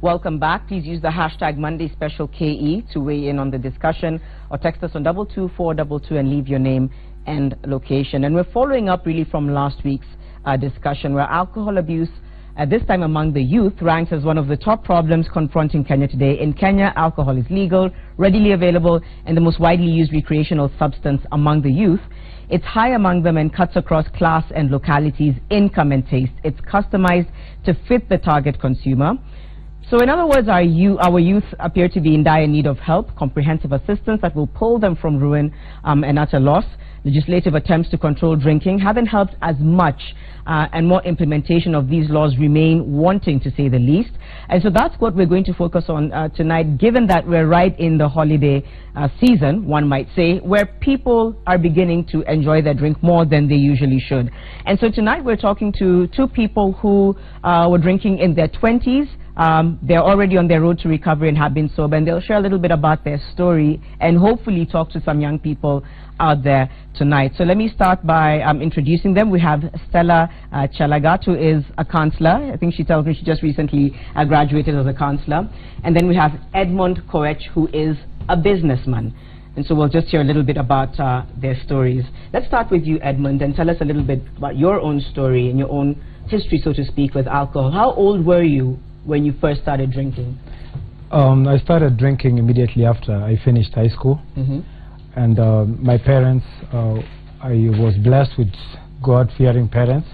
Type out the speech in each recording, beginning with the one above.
Welcome back. Please use the hashtag Monday Special KE to weigh in on the discussion, or text us on 22422 and leave your name and location. And we're following up really from last week's discussion, where alcohol abuse, at this time among the youth, ranks as one of the top problems confronting Kenya today. In Kenya, alcohol is legal, readily available, and the most widely used recreational substance among the youth. It's high among them and cuts across class and localities, income and taste. It's customized to fit the target consumer. So in other words, our youth appear to be in dire need of help, comprehensive assistance that will pull them from ruin and utter loss. Legislative attempts to control drinking haven't helped as much, and more implementation of these laws remain wanting, to say the least. And so that's what we're going to focus on tonight, given that we're right in the holiday season, one might say, where people are beginning to enjoy their drink more than they usually should. And so tonight we're talking to two people who were drinking in their 20s. They're already on their road to recovery and have been sober, and they'll share a little bit about their story and hopefully talk to some young people out there tonight. So let me start by introducing them. We have Stella Chalagat, who is a counselor. I think she tells me she just recently graduated as a counselor. And then we have Edmund Koech, who is a businessman. And so we'll just hear a little bit about their stories. Let's start with you, Edmund, and tell us a little bit about your own story and your own history, so to speak, with alcohol. How old were you when you first started drinking? I started drinking immediately after I finished high school. And my parents, I was blessed with God-fearing parents.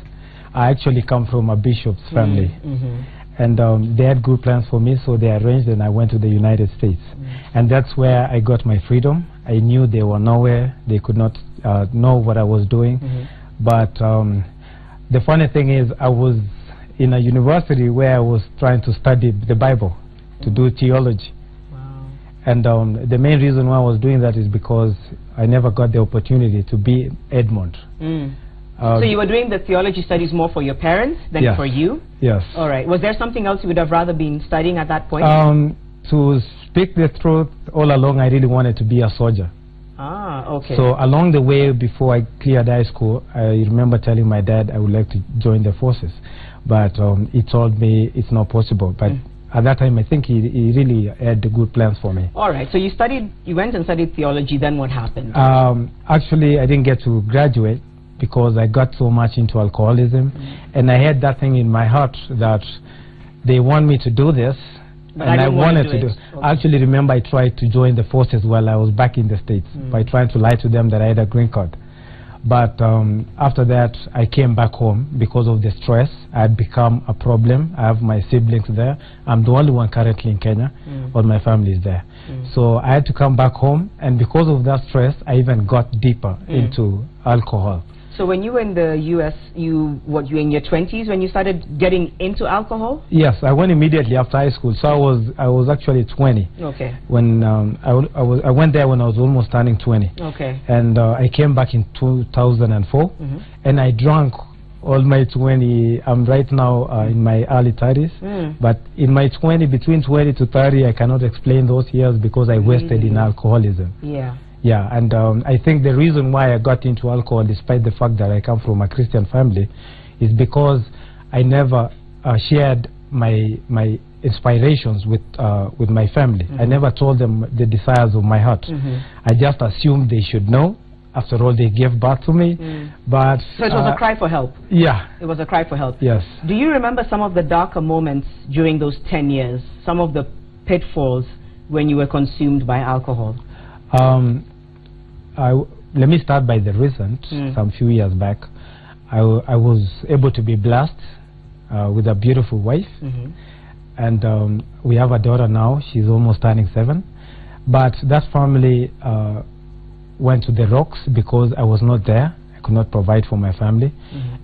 I actually come from a bishop's family. And they had good plans for me, so they arranged and I went to the United States. And that's where I got my freedom. I knew they were nowhere. They could not know what I was doing. But the funny thing is, I was in a university where I was trying to study the Bible, to do theology. And the main reason why I was doing that is because I never got the opportunity to be Edmund. So you were doing the theology studies more for your parents than for you? Yes. All right. Was there something else you would have rather been studying at that point? To speak the truth, all along I really wanted to be a soldier. Ah, okay. So along the way, before I cleared high school, I remember telling my dad I would like to join the forces. But he told me it's not possible. But at that time, I think he really had good plans for me. All right. So you went and studied theology. Then what happened? Actually, I didn't get to graduate because I got so much into alcoholism. And I had that thing in my heart that they want me to do this. But and I wanted to do it. Okay. I actually remember I tried to join the forces while I was back in the States by trying to lie to them that I had a green card. But after that, I came back home because of the stress. I had become a problem. I have my siblings there. I'm the only one currently in Kenya. All my family is there. So I had to come back home, and because of that stress, I even got deeper into alcohol. So when you were in the U.S., you were in your 20s when you started getting into alcohol? Yes, I went immediately after high school. So I was actually 20. Okay. When I went there when I was almost turning 20. Okay. And I came back in 2004, and I drank all my 20. I'm right now in my early 30s, but in my between 20 to 30, I cannot explain those years because I wasted in alcoholism. Yeah, and I think the reason why I got into alcohol, despite the fact that I come from a Christian family, is because I never shared my inspirations with my family. I never told them the desires of my heart. I just assumed they should know. After all, they gave birth to me. But so it was a cry for help. Yeah. It was a cry for help. Yes. Do you remember some of the darker moments during those 10 years? Some of the pitfalls when you were consumed by alcohol? Let me start by the recent. Some few years back, I was able to be blessed with a beautiful wife, and we have a daughter now. She's almost turning 7. But that family went to the rocks because I was not there. I could not provide for my family,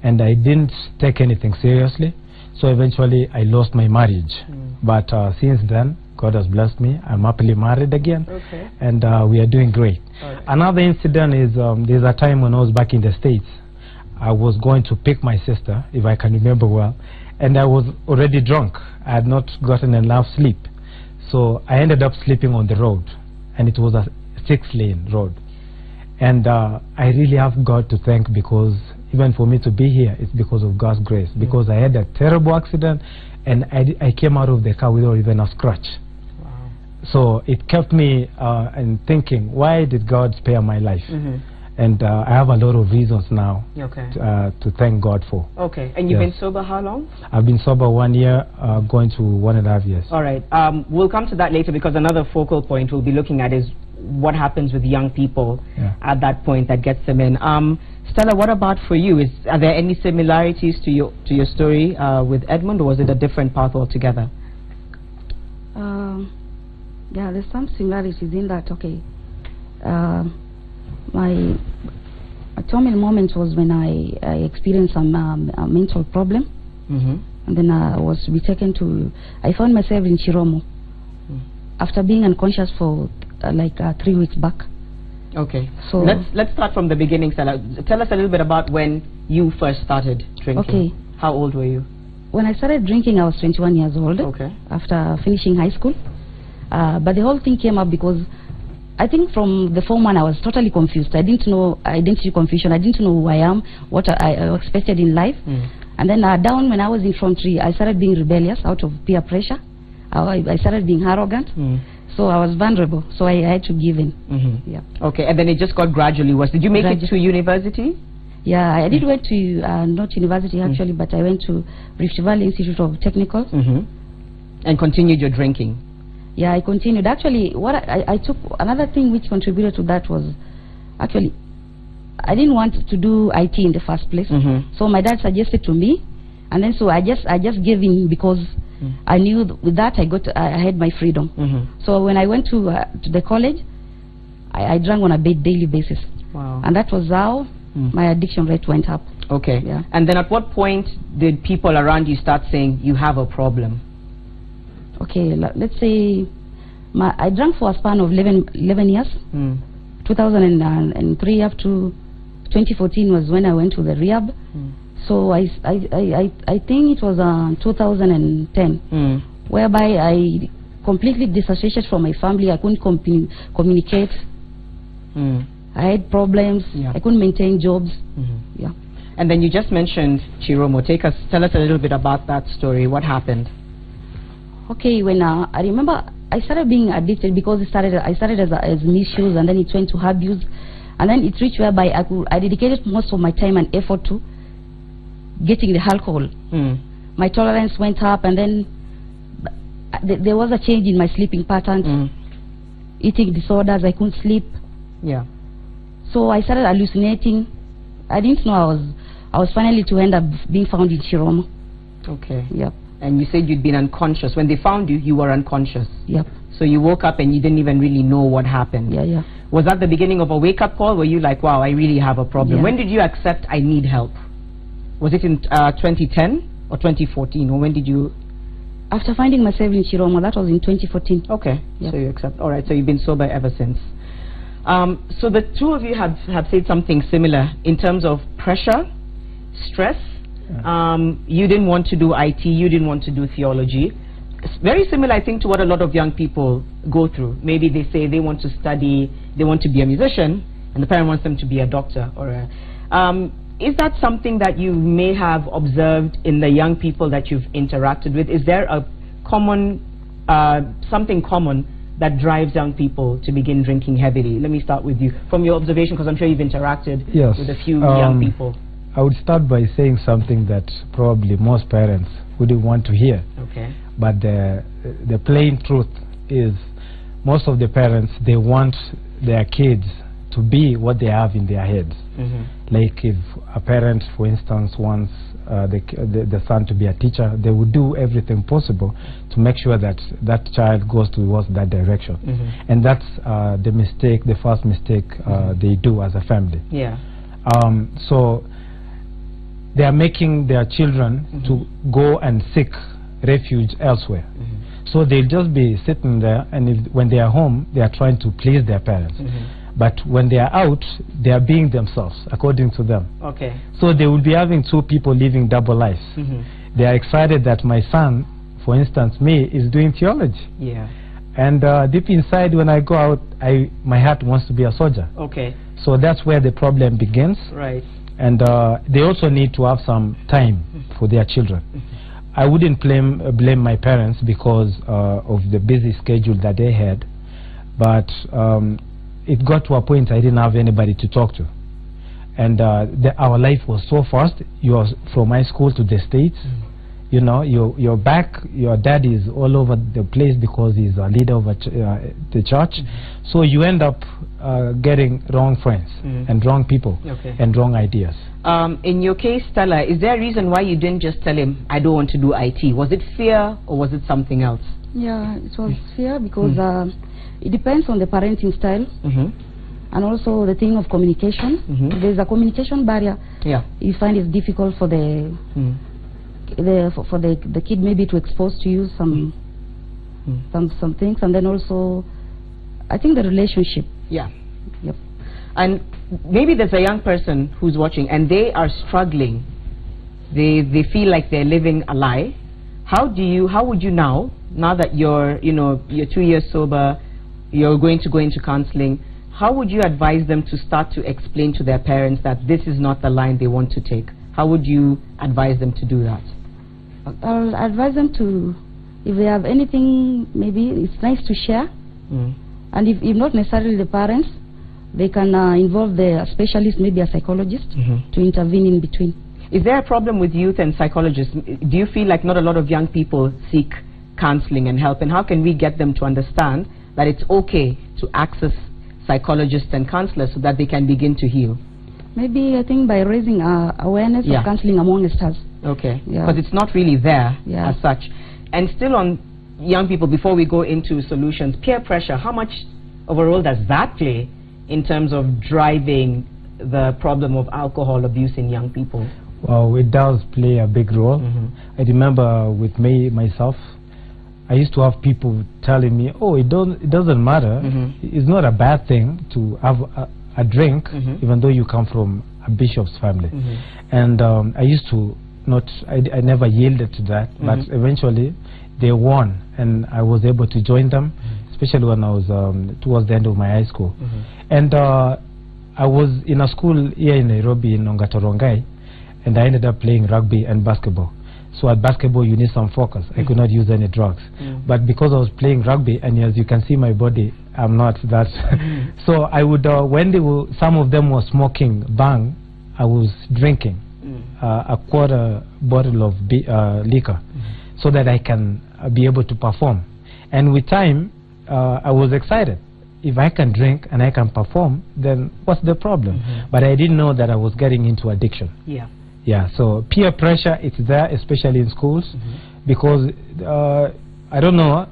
and I didn't take anything seriously. So eventually, I lost my marriage. But since then, God has blessed me. I'm happily married again, and we are doing great. Another incident is there's a time when I was back in the States. I was going to pick my sister, if I can remember well, and I was already drunk. I had not gotten enough sleep. So I ended up sleeping on the road, and it was a 6-lane road. And I really have God to thank because even for me to be here, it's because of God's grace. Because I had a terrible accident, and I came out of the car without even a scratch. Wow. So it kept me in thinking, why did God spare my life? And I have a lot of reasons now to thank God for. Okay. And you've been sober how long? I've been sober 1 year, going to 1.5 years. All right. We'll come to that later, because another focal point we'll be looking at is what happens with young people at that point that gets them in. Stella, what about for you? Are there any similarities to your story with Edmund, or was it a different path altogether? Yeah, there's some similarities in that. Okay. My terminal moment was when I experienced some mental problem, and then I was to be taken to. I found myself in Chiromo after being unconscious for like 3 weeks back. Okay. So let's start from the beginning, Stella. Tell us a little bit about when you first started drinking. Okay. How old were you? When I started drinking, I was 21 years old. Okay. After finishing high school, but the whole thing came up because I think from the Form 1 I was totally confused. I didn't know identity confusion. I didn't know who I am, what I expected in life. And then down when I was in Form 3, I started being rebellious out of peer pressure. I started being arrogant. So I was vulnerable. So I had to give in. Yeah. Okay. And then it just got gradually worse. Did you make it to university? Yeah, I did went to not university actually, but I went to Rift Valley Institute of Technical. And continued your drinking. Yeah, I continued. Actually, what I took, another thing which contributed to that was, actually, I didn't want to do IT in the first place. So my dad suggested to me, and then so I just gave in because I knew with that I had my freedom. So when I went to the college, I drank on a daily basis. Wow. And that was how my addiction rate went up. Okay. Yeah. And then at what point did people around you start saying you have a problem? Okay, let's say I drank for a span of 11 years. 2003 up to 2014 was when I went to the rehab. So I think it was 2010 whereby I completely disassociated from my family. I couldn't communicate. I had problems. I couldn't maintain jobs. Yeah. And then you just mentioned Chiromo. Tell us a little bit about that story. What happened? Okay, when I remember I started being addicted because I started as misuse, and then it went to abuse, and then it reached whereby I dedicated most of my time and effort to getting the alcohol. My tolerance went up, and then there was a change in my sleeping patterns, eating disorders. I couldn't sleep. Yeah. So I started hallucinating. I didn't know I was finally to end up being found in Chiromo. Okay. Yep. And you said you'd been unconscious. When they found you, you were unconscious. Yep. So you woke up and you didn't even really know what happened. Yeah. Was that the beginning of a wake-up call? Were you like, wow, I really have a problem? Yeah. When did you accept I need help? Was it in 2010 or 2014? Or when did you... After finding myself in Chiromo, that was in 2014. Okay. Yep. So you accept. All right. So you've been sober ever since. So the two of you have said something similar in terms of pressure, stress. You didn't want to do IT, you didn't want to do theology. It's very similar, I think, to what a lot of young people go through. Maybe they say they want to study, they want to be a musician, and the parent wants them to be a doctor. Or is that something that you may have observed in the young people that you've interacted with? Is there a common, something common that drives young people to begin drinking heavily? Let me start with you. From your observation, because I'm sure you've interacted with a few young people. I would start by saying something that probably most parents wouldn't want to hear. Okay. But the plain truth is most of the parents, they want their kids to be what they have in their heads. Like if a parent, for instance, wants the son to be a teacher, they would do everything possible to make sure that that child goes towards that direction. And that's the first mistake they do as a family. Yeah. So they are making their children to go and seek refuge elsewhere. So they'll just be sitting there, and when they are home, they are trying to please their parents. But when they are out, they are being themselves, according to them. Okay. So they will be having two people living double lives. They are excited that my son, for instance, me, is doing theology. Yeah. And deep inside, when I go out, my heart wants to be a soldier. Okay. So that's where the problem begins. Right. And they also need to have some time for their children. I wouldn't blame my parents because of the busy schedule that they had, but it got to a point I didn't have anybody to talk to. And our life was so fast. You are from high school to the States. You know, you're back. Your dad is all over the place because he's a leader of the church. So you end up getting wrong friends and wrong people and wrong ideas. In your case, Stella, is there a reason why you didn't just tell him, I don't want to do IT? Was it fear or was it something else? Yeah, it was fear because it depends on the parenting style. And also the thing of communication. There's a communication barrier. You find it's difficult for the the kid maybe to expose to you some things, and then also I think the relationship. And maybe there's a young person who's watching and they are struggling. They feel like they're living a lie. How would you now that you're 2 years sober, you're going to go into counseling, how would you advise them to start to explain to their parents that this is not the line they want to take? How would you advise them to do that? I'll advise them to, if they have anything, maybe it's nice to share. And if not necessarily the parents, they can involve the specialist, maybe a psychologist, to intervene in between. Is there a problem with youth and psychologists? Do you feel like not a lot of young people seek counseling and help? And how can we get them to understand that it's okay to access psychologists and counselors so that they can begin to heal? Maybe I think by raising awareness of counseling amongst us. Because it's not really there as such. And still on young people, before we go into solutions, peer pressure, how much of a role does that play in terms of driving the problem of alcohol abuse in young people? Well, it does play a big role. I remember with myself, I used to have people telling me, oh, it doesn't matter. It's not a bad thing to have a drink, even though you come from a bishop's family. And I used to I never yielded to that, but eventually they won, and I was able to join them, especially when I was towards the end of my high school. And I was in a school here in Nairobi, in Ongatorongai, and I ended up playing rugby and basketball. So at basketball you need some focus. I could not use any drugs. But because I was playing rugby, and as you can see my body, I'm not that. So I would, when some of them were smoking bang, I was drinking a quarter bottle of liquor so that I can be able to perform. And with time, I was excited. If I can drink and I can perform, then what's the problem? But I didn't know that I was getting into addiction. So peer pressure, it's there, especially in schools, because I don't know,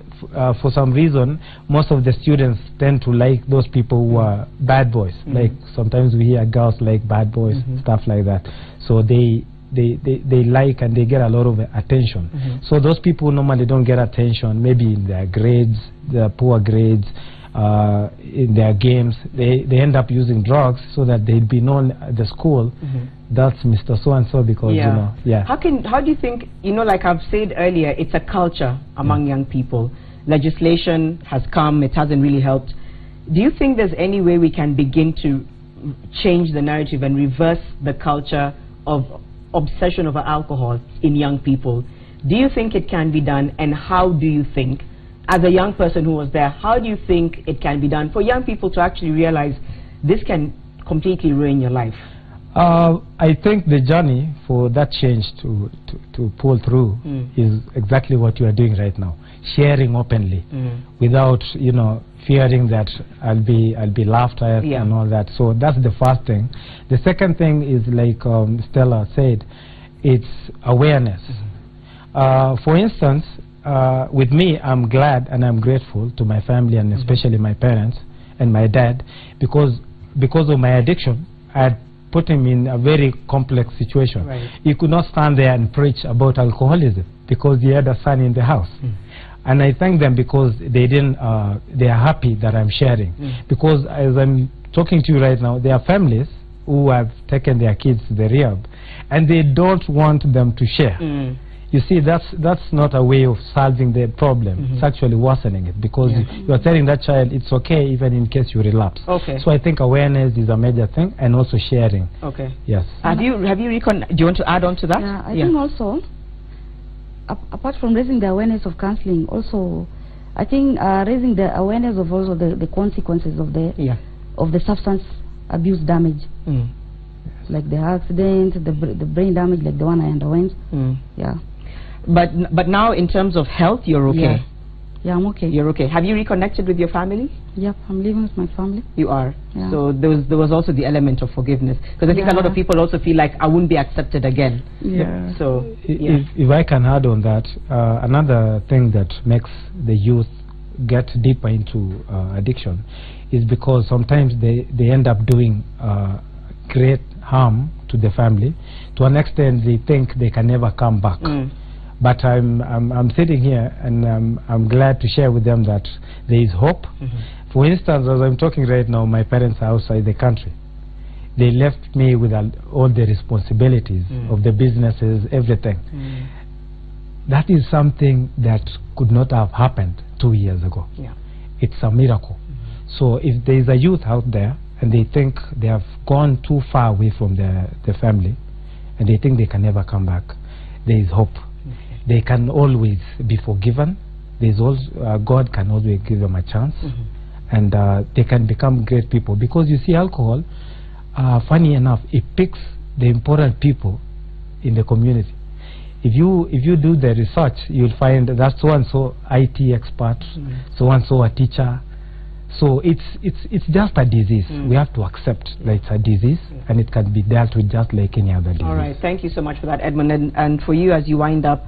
for some reason, most of the students tend to like those people who are bad boys. Like sometimes we hear girls like bad boys, stuff like that. So they like and they get a lot of attention. So those people normally don't get attention, maybe in their grades, their poor grades, in their games. They end up using drugs so that they'd be known at the school. That's Mr. So-and-so because, How do you think, like I've said earlier, it's a culture among young people. Legislation has come, it hasn't really helped. Do you think there's any way we can begin to change the narrative and reverse the culture of obsession over alcohol in young people? Do you think it can be done, and how do you think, as a young person who was there, how do you think it can be done for young people to actually realize this can completely ruin your life? I think the journey for that change to pull through is exactly what you are doing right now, sharing openly without fearing that I'll be laughed at and all that. So that's the first thing. The second thing is, like Stella said, it's awareness. For instance, with me, I'm glad and I'm grateful to my family, and especially my parents and my dad, because of my addiction, I had put him in a very complex situation. He could not stand there and preach about alcoholism because he had a son in the house. And I thank them because they are happy that I'm sharing. Because as I'm talking to you right now, there are families who have taken their kids to the rehab and they don't want them to share. you see, that's not a way of solving the problem. It's actually worsening it, because you are telling that child it's okay even in case you relapse. Okay. So I think awareness is a major thing, and also sharing. Okay. Yes. Do you do you want to add on to that? Yeah, I think also, apart from raising the awareness of counseling, also I think raising the awareness of also the consequences of the substance abuse damage. Like the accident, the brain damage, like the one I underwent. Yeah. But now, in terms of health, you're okay. Yeah, I'm okay. You're okay. Have you reconnected with your family? Yep, I'm living with my family. You are. Yeah. So there was also the element of forgiveness, because I think a lot of people also feel like I wouldn't be accepted again. Yeah. So if I can add on that, another thing that makes the youth get deeper into addiction is because sometimes they end up doing great harm to the family. To an extent, they think they can never come back. But I'm sitting here, and I'm glad to share with them that there is hope. For instance, as I'm talking right now, my parents are outside the country. They left me with all the responsibilities of the businesses, everything. That is something that could not have happened 2 years ago. It's a miracle. So if there is a youth out there and they think they have gone too far away from their family, and they think they can never come back, there is hope. They can always be forgiven. There's also, God can always give them a chance, and they can become great people. Because you see, alcohol, funny enough, it picks the important people in the community. If you do the research, you'll find that so-and-so IT expert, so-and-so a teacher. So it's just a disease. We have to accept that it's a disease, and it can be dealt with just like any other disease. All right, thank you so much for that, Edmund. And for you, as you wind up,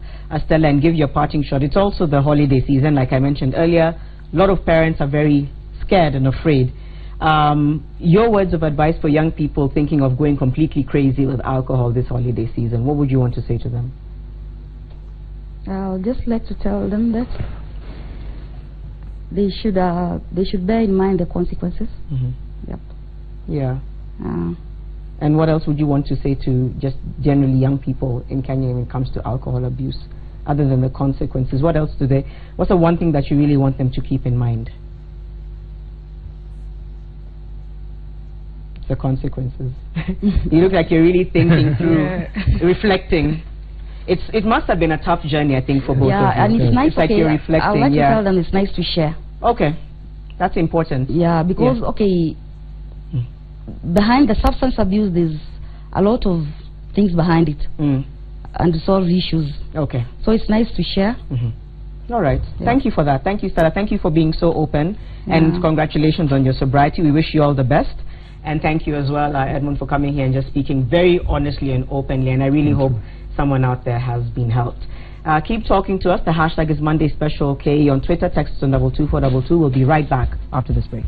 Stella, and give your parting shot, it's also the holiday season, like I mentioned earlier. A lot of parents are very scared and afraid. Your words of advice for young people thinking of going completely crazy with alcohol this holiday season, what would you want to say to them? I'll just like to tell them that they should bear in mind the consequences. Yep. Yeah. And what else would you want to say to just generally young people in Kenya when it comes to alcohol abuse, other than the consequences? What else what's the one thing that you really want them to keep in mind? The consequences. You look like you're really thinking through, reflecting. It must have been a tough journey, I think, for both of you. Yeah, and it's nice. It's like you're reflecting. I would like to tell them it's nice to share. Okay, that's important. Yeah, because behind the substance abuse, there's a lot of things behind it, and solve issues. Okay. So it's nice to share. All right. Yeah. Thank you for that. Thank you, Stella. Thank you for being so open, and congratulations on your sobriety. We wish you all the best. And thank you as well, Edmund, for coming here and just speaking very honestly and openly. And I really hope someone out there has been helped. Keep talking to us. The hashtag is Monday Special KE on Twitter. Text on 22422. We'll be right back after this break.